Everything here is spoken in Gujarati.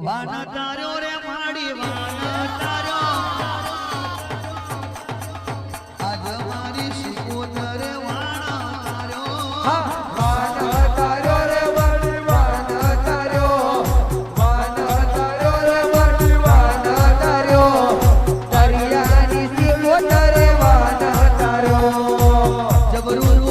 વાન તાર્યો રે માડી વાન તાર્યો આજ મારી શિકોતર વાન તાર્યો વાન તાર્યો રે માડી વાન તાર્યો વાન તાર્યો રે માડી વાન તાર્યો દરિયાની શિકોતર વાન તાર્યો જબરું